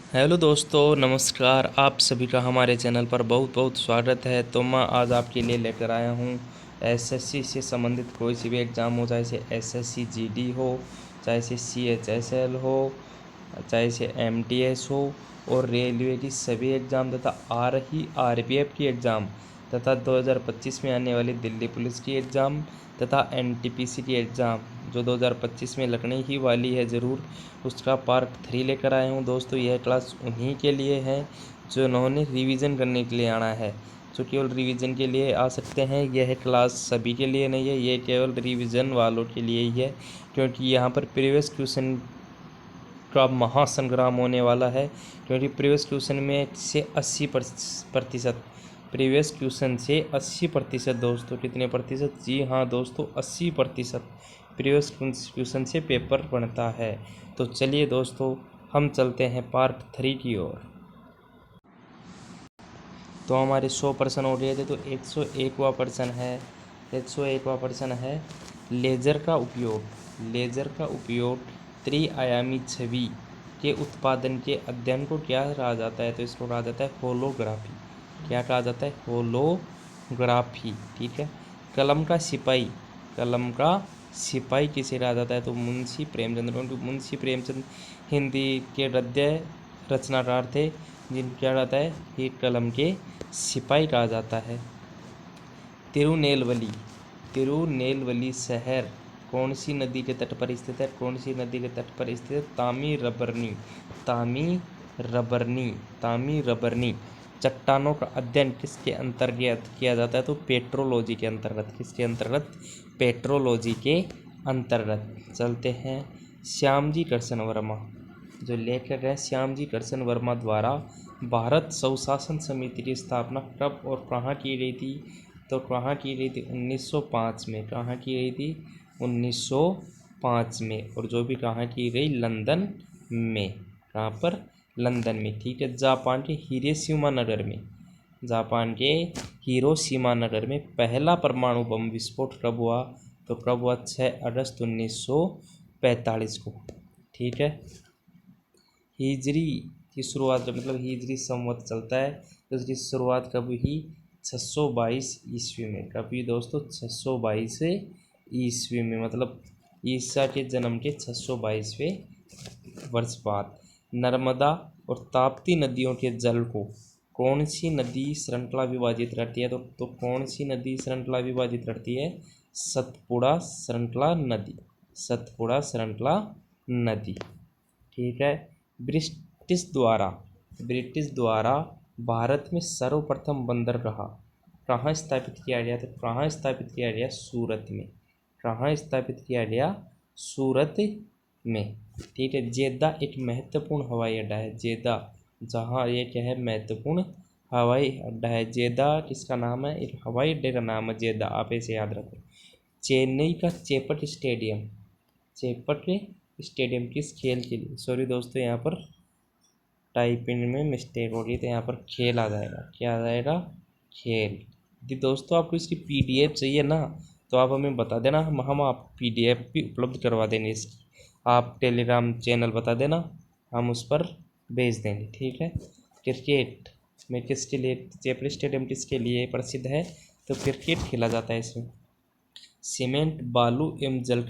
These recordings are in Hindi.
हेलो दोस्तों, नमस्कार। आप सभी का हमारे चैनल पर बहुत बहुत स्वागत है। तो मैं आज आपके लिए लेकर आया हूँ एसएससी से संबंधित कोई सी भी एग्ज़ाम हो, चाहे से एसएससी जीडी हो, चाहे से सीएचएसएल हो, चाहे से एमटीएस हो, और रेलवे की सभी एग्ज़ाम तथा आ रही आरपीएफ की एग्ज़ाम तथा 2025 में आने वाली दिल्ली पुलिस की एग्ज़ाम तथा एनटीपीसी की एग्ज़ाम जो 2025 में लगने ही वाली है ज़रूर, उसका पार्ट 3 लेकर आए हूँ। दोस्तों, यह क्लास उन्हीं के लिए है जो उन्होंने रिवीजन करने के लिए आना है, जो केवल रिवीजन के लिए आ सकते हैं। यह क्लास सभी के लिए नहीं है, ये केवल रिवीजन वालों के लिए ही है, क्योंकि यहाँ पर प्रीवियस क्वेश्चन का महासंग्राम होने वाला है। क्योंकि प्रीवियस क्वेश्चन में से 80% प्रीवियस क्वेश्चन से 80% दोस्तों, कितने प्रतिशत? जी हाँ दोस्तों, 80% प्रीवियस क्वेश्चन से पेपर बनता है। तो चलिए दोस्तों, हम चलते हैं पार्ट 3 की ओर। तो हमारे 100 प्रश्न हो गए थे, तो 101वां प्रश्न है। 101वां प्रश्न है, लेज़र का उपयोग त्रिआयामी छवि के उत्पादन के अध्ययन को क्या कहा जाता है? तो इसको कहा जाता है होलोग्राफी। क्या कहा जाता है? होलोग्राफी। ठीक है। कलम का सिपाही किसे कहा जाता है? तो मुंशी प्रेमचंद। क्योंकि मुंशी प्रेमचंद हिंदी के गद्य रचनाकार थे, जिन क्या कहता है ये कलम के सिपाही कहा जाता है। तिरुनेलवली शहर कौन सी नदी के तट पर स्थित है? कौन सी नदी के तट पर स्थित है? तामीरबरनी। चट्टानों का अध्ययन किसके अंतर्गत किया जाता है? तो पेट्रोलॉजी के अंतर्गत। किसके अंतर्गत? पेट्रोलॉजी के अंतर्गत। चलते हैं, श्यामजी कृष्ण वर्मा, जो लेखक है श्यामजी कृष्ण वर्मा द्वारा भारत स्वशासन समिति की स्थापना कब और कहाँ की गई थी? तो कहाँ की गई थी? 1905 में। कहाँ की गई थी? 1905 में। और जो भी कहाँ की गई? लंदन में। कहाँ पर? लंदन में। ठीक है। जापान के हिरोशिमा नगर में पहला परमाणु बम विस्फोट कब हुआ? तो कब हुआ? 6 अगस्त 1945 को। ठीक है। हिजरी की शुरुआत, मतलब हिजरी संवत चलता है, तो इसकी शुरुआत कब हुई? 622 ईस्वी में। कब हुई दोस्तों? 622 ईस्वी में, मतलब ईसा के जन्म के 622वें वर्ष बाद। नर्मदा और ताप्ती नदियों के जल को कौन सी नदी श्रृंखला विभाजित करती है? तो कौन सी नदी श्रृंखला विभाजित करती है? सतपुड़ा श्रृंखला नदी। ठीक है। ब्रिटिश द्वारा भारत में सर्वप्रथम बंदरगाह कहाँ स्थापित किया गया? तो कहाँ स्थापित किया गया? सूरत में। कहाँ स्थापित किया गया? सूरत में। ठीक है। जेद्दा एक महत्वपूर्ण हवाई अड्डा है। जेद्दा, जहाँ ये क्या है? महत्वपूर्ण हवाई अड्डा है। जेद्दा किसका नाम है? एक हवाई अड्डे का नाम है जेद्दा, आप इसे याद रखें। चेन्नई का चेपट स्टेडियम किस खेल के लिए? सॉरी दोस्तों, यहाँ पर टाइपिंग में मिस्टेक हो गई, तो यहाँ पर खेल आ जाएगा। क्या आ जाएगा? खेल। यदि दोस्तों आपको इसकी पीडीएफ चाहिए ना, तो आप हमें बता देना, हम आप पीडीएफ भी उपलब्ध करवा देंगे इसकी। आप टेलीग्राम चैनल बता देना, हम उस पर भेज देंगे। ठीक है। क्रिकेट में किसके लिए चेपट स्टेडियम किसके लिए प्रसिद्ध है? तो क्रिकेट खेला जाता है इसमें। सीमेंट बालू एवं जल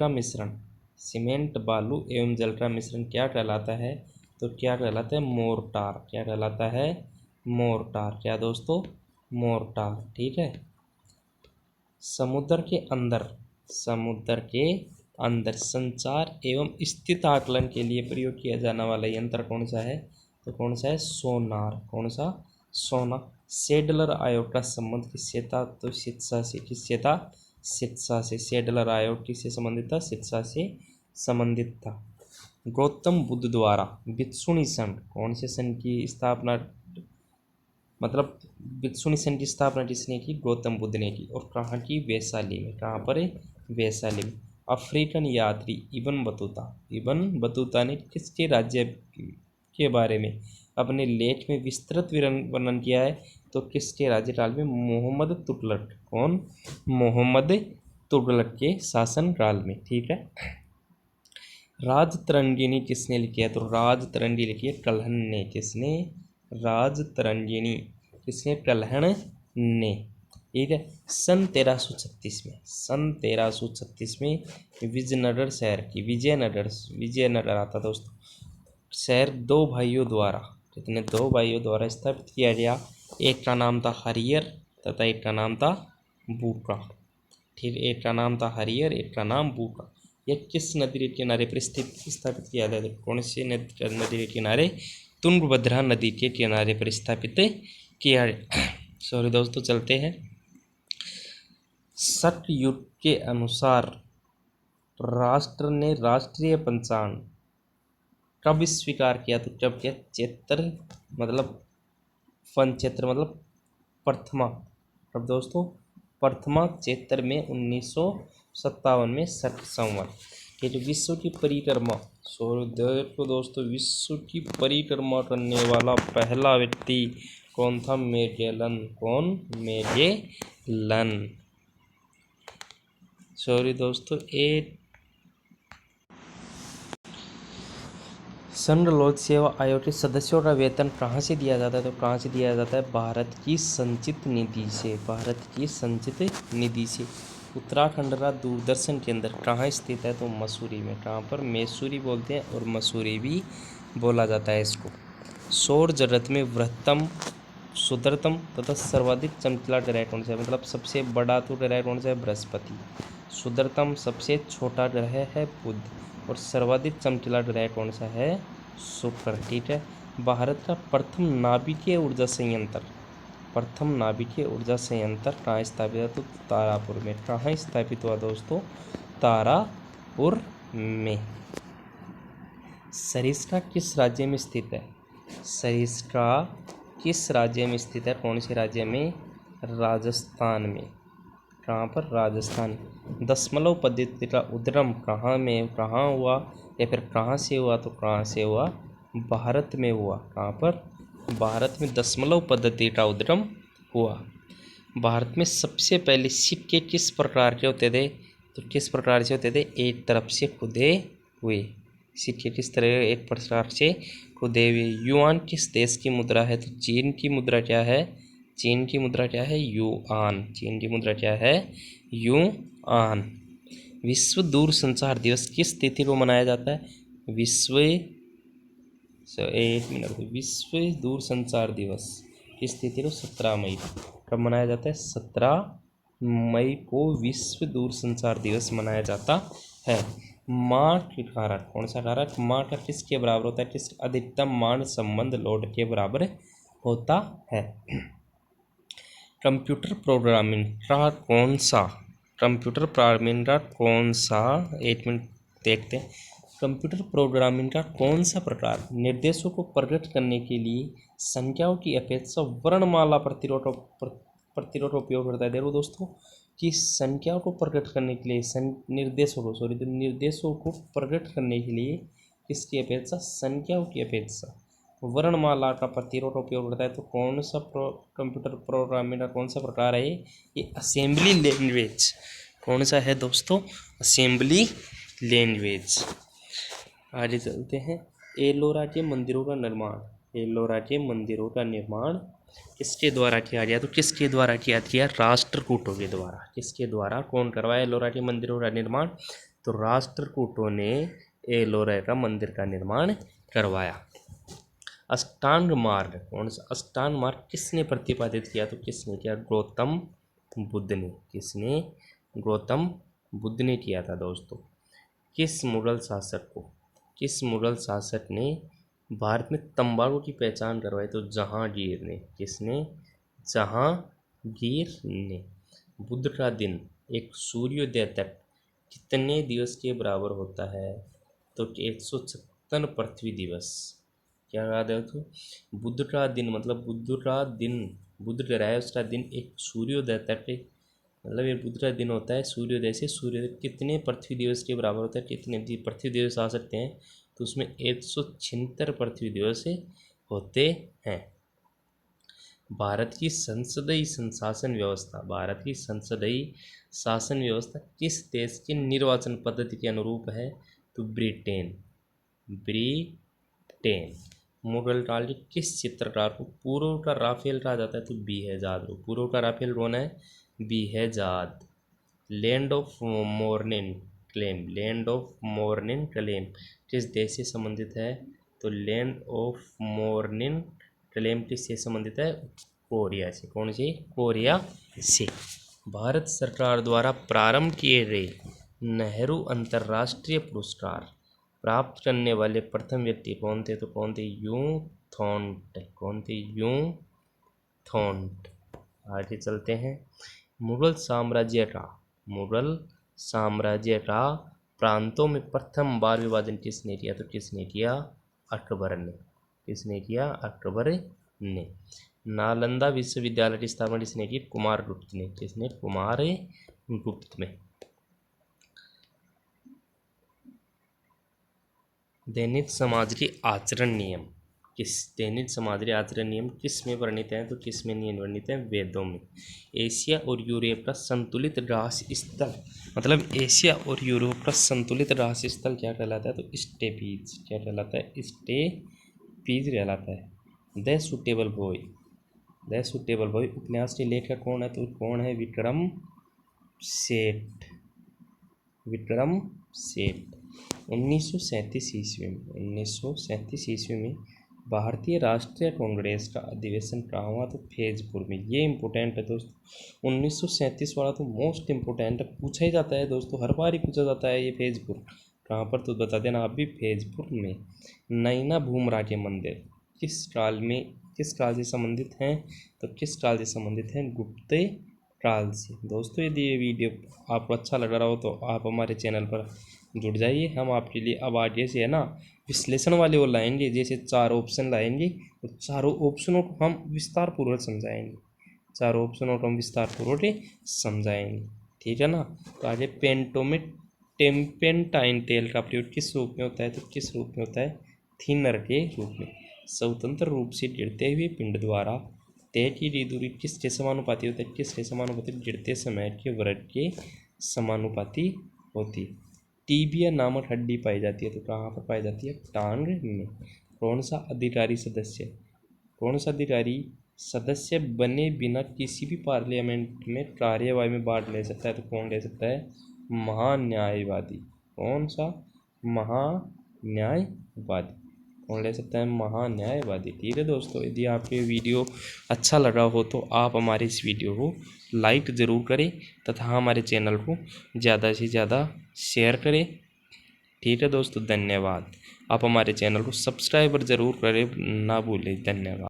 का मिश्रण क्या कहलाता है? तो क्या कहलाता है? मोर्टार। क्या कहलाता है? मोर्टार। क्या दोस्तों? मोर्टार। ठीक है। समुद्र के अंदर संचार एवं स्थिति आकलन के लिए प्रयोग किया जाने वाला यंत्र कौन सा है? तो कौन सा है? सोनार। कौन सा? सोनार। सेडलर आयोग का संबंध किससे था? तो शिक्षा से। किससे था? शिक्षा से। सेडलर आयोग किससे संबंधित था? शिक्षा से संबंधित था। गौतम बुद्ध द्वारा भिक्षुणी संघ कौन से संघ की स्थापना, मतलब भिक्षुणी संघ की स्थापना किसने की? गौतम बुद्ध ने की। और कहाँ की? वैशाली में। कहाँ पर? वैशाली में। अफ्रीकन यात्री इबन बतूता ने किसके राज्य के बारे में अपने लेख में विस्तृत वर्णन किया है? तो किसके राज्यकाल में? मोहम्मद तुगलक। कौन? मोहम्मद तुगलक के शासन काल में। ठीक है। राजतरंगिणी किसने लिखी है? तो राजतरंगिणी लिखी है कल्हण ने। किसने? राजतरंगिणी किसने? कल्हण ने। ठीक है। सन 1336 में, सन 1336 में विजयनगर शहर की, विजयनगर आता दोस्तों शहर दो भाइयों द्वारा, कितने? दो भाइयों द्वारा स्थापित किया गया। एक का नाम था हरियर तथा एक का नाम था बूका। ठीक, एक का नाम था हरियर, एक का नाम बूका। यह किस नदी के किनारे पर स्थापित किया गया? कौन से नदी के किनारे? तुंगभद्रा नदी के किनारे पर स्थापित किया। सॉरी दोस्तों, चलते हैं। शक युग के अनुसार राष्ट्र ने राष्ट्रीय पंचांग कब स्वीकार किया? तो कब किया? चैत्र मतलब पंचैत्र मतलब प्रथमा। कब दोस्तों? प्रथमा चैत्र में 1957 में शक संवत। ये जो विश्व की परिक्रमा, दोस्तों विश्व की परिक्रमा करने वाला पहला व्यक्ति कौन था? मैगेलन। कौन? मैगेलन। सॉरी दोस्तों, संघ लोक सेवा आयोग के सदस्यों का वेतन कहाँ से दिया जाता है? तो कहाँ से दिया जाता है? भारत की संचित निधि से। भारत की संचित निधि से। उत्तराखंड का दूरदर्शन केंद्र कहाँ स्थित है? तो मसूरी में। कहाँ पर? मैसूरी बोलते हैं और मसूरी भी बोला जाता है इसको। सौर जगत में बृहत्तम, शुद्धतम तथा सर्वाधिक चमकीला ग्रह कौन सा है? मतलब सबसे बड़ा तो ग्रह कौन सा है? बृहस्पति। शुद्धतम सबसे छोटा ग्रह है बुध, और सर्वाधिक चमकीला ग्रह कौन सा है? शुक्र। ठीक है। भारत का प्रथम नाभिकीय ऊर्जा संयंत्र, प्रथम नाभिकीय ऊर्जा संयंत्र कहाँ स्थापित है? तो तारापुर में। कहाँ स्थापित हुआ दोस्तों? तारापुर में। सरिस्का किस राज्य में स्थित है? सरिस्का किस राज्य में स्थित है? कौन से राज्य में? राजस्थान में। कहाँ पर? राजस्थान। दशमलव पद्धति का उद्गम कहाँ हुआ या फिर कहाँ से हुआ? तो कहाँ से हुआ? भारत में हुआ। कहाँ पर? भारत में दशमलव पद्धति का उद्गम हुआ। भारत में सबसे पहले सिक्के किस प्रकार के होते थे? तो किस प्रकार से होते थे? एक तरफ से खुदे हुए सिक्के। किस तरह? एक प्रकार से खुदे हुए। युआन किस देश की मुद्रा है? तो चीन की मुद्रा क्या है? चीन की मुद्रा क्या है? युआन। चीन की मुद्रा क्या है? युआन। विश्व दूरसंचार दिवस किस तिथि को मनाया जाता है? विश्व दूरसंचार दिवस किस तिथि को? 17 मई को। कब मनाया जाता है? 17 मई को विश्व दूरसंचार दिवस मनाया जाता है। माँ के कारक, कौन सा कारक? माँ का किसके बराबर होता है? किस? अधिकतम मान संबंध लोड के बराबर होता है। कंप्यूटर प्रोग्रामिंग का कौन सा, कंप्यूटर प्रोग्रामिंग का कौन सा, एक मिनट देखते हैं। कंप्यूटर प्रोग्रामिंग का कौन सा प्रकार निर्देशों को प्रकट करने के लिए संख्याओं की अपेक्षा वर्णमाला प्रतिरोध का उपयोग करता है? देखो दोस्तों कि संख्याओं को प्रकट करने के लिए निर्देशों को प्रकट करने के लिए किसकी अपेक्षा? संख्याओं की अपेक्षा वर्णमाला का प्रतिरोध का उपयोग करता है। तो कौन सा कंप्यूटर प्रोग्रामिंग का कौन सा प्रकार है? ये असेंबली लैंग्वेज। कौन सा है दोस्तों? Assembly language. आगे चलते हैं। एलोरा के मंदिरों का निर्माण, एलोरा के मंदिरों का निर्माण किसके द्वारा किया गया? तो किसके द्वारा किया गया? राष्ट्रकूटों के द्वारा। किसके द्वारा? कौन करवाया एलोरा के मंदिरों का निर्माण? तो राष्ट्रकूटों ने एलोरा का मंदिर का निर्माण करवाया। अष्टांग मार्ग, कौन सा अष्टांग मार्ग किसने प्रतिपादित किया? तो किसने किया? गौतम बुद्ध ने। किसने? गौतम बुद्ध ने किया था दोस्तों। किस मुगल शासक ने भारत में तंबाकू की पहचान करवाई? तो जहांगीर ने। किसने? जहांगीर ने। बुद्ध का दिन एक सूर्योदय तक कितने दिवस के बराबर होता है? तो 156 पृथ्वी दिवस। क्या याद है? तो बुद्ध का दिन मतलब बुद्ध का है उसका दिन एक सूर्योदय तक, मतलब ये बुद्ध का दिन होता है सूर्योदय से सूर्योदय कितने पृथ्वी दिवस के बराबर होता है? कितने पृथ्वी दिवस आ सकते हैं? तो उसमें 176 पृथ्वी दिवस होते हैं। भारत की संसदीय शासन व्यवस्था किस देश की निर्वाचन पद्धति के अनुरूप है? तो ब्रिटेन, ब्रिटेन। मुगल राज किस चित्रकार को पूर्व का राफेल कहा जाता है? तो बेहजाद। पूर्व का राफेल कौन है? Behzad. Land of morning claim, land of morning claim किस देश से संबंधित है? तो लैंड ऑफ मॉर्निंग क्लेम किससे संबंधित है? कोरिया से। कौन से? कोरिया से। भारत सरकार द्वारा प्रारंभ किए गए नेहरू अंतर्राष्ट्रीय पुरस्कार प्राप्त करने वाले प्रथम व्यक्ति कौन थे? तो कौन थे? यूं थॉन्ट। कौन थे? यूं थॉन्ट। आगे चलते हैं। मुगल साम्राज्य का प्रांतों में प्रथम बार विभाजन किसने किया? तो किसने किया? अकबर ने। किसने किया? अकबर ने। नालंदा विश्वविद्यालय की स्थापना किसने की? कुमारगुप्त ने। किसने? कुमारगुप्त में। दैनिक समाज के आचरण नियम दैनिक समाज के आचरण नियम किस में वर्णित हैं? तो किस में नियम वर्णित हैं? वेदों में। एशिया और यूरोप का संतुलित राष्ट्र स्थल, मतलब एशिया और यूरोप का संतुलित राष्ट्र स्थल क्या कहलाता है? तो स्टेपीज। क्या कहलाता है? स्टेपीज कहलाता है। द सुटेबल बॉय उपन्यास के लेखक कौन है? तो कौन है? विक्रम सेठ। 1937 ईस्वी में भारतीय राष्ट्रीय कांग्रेस का अधिवेशन कहाँ हुआ? तो फैजपुर में। ये इंपॉर्टेंट है दोस्तों, 1937 वाला तो मोस्ट इम्पोर्टेंट है, पूछा ही जाता है दोस्तों, हर बार ही पूछा जाता है ये फैजपुर कहाँ पर, तो बता देना आप भी, फैजपुर में। नैना भूमरा के मंदिर किस काल से संबंधित हैं? तो किस काल से संबंधित हैं? गुप्त काल से। दोस्तों यदि ये वीडियो आपको अच्छा लग रहा हो तो आप हमारे चैनल पर जुड़ जाइए। हम आपके लिए अब आगे से है ना विश्लेषण वाले वो लाएंगे, जैसे 4 ऑप्शन लाएंगे तो चारों ऑप्शनों को हम विस्तार पूर्वक समझाएंगे। ठीक है ना। तो आगे टेम्पेंटाइन तेल का प्रयोग किस रूप में होता है? तो किस रूप में होता है? थिनर के रूप में। स्वतंत्र रूप से गिरते हुए पिंड द्वारा तय की गई दूरी किसके समानुपाती होता है? किसके समानुपाती? गिरते समय के वर्ग के समानुपाती होती है। टीबिया नामक हड्डी पाई जाती है, तो कहाँ पर पाई जाती है? टांग में। कौन सा अधिकारी सदस्य बने बिना किसी भी पार्लियामेंट में कार्यवाही में भाग ले सकता है? तो कौन ले सकता है? महान्यायवादी। कौन सा? महान्यायवादी। कौन ले सकता है? महान्यायवादी। ठीक है दोस्तों, यदि आपको ये वीडियो अच्छा लगा हो तो आप हमारे इस वीडियो को लाइक ज़रूर करें तथा हमारे चैनल को ज़्यादा से ज़्यादा शेयर करें। ठीक है दोस्तों, धन्यवाद। आप हमारे चैनल को सब्सक्राइब ज़रूर करें, ना भूलें। धन्यवाद।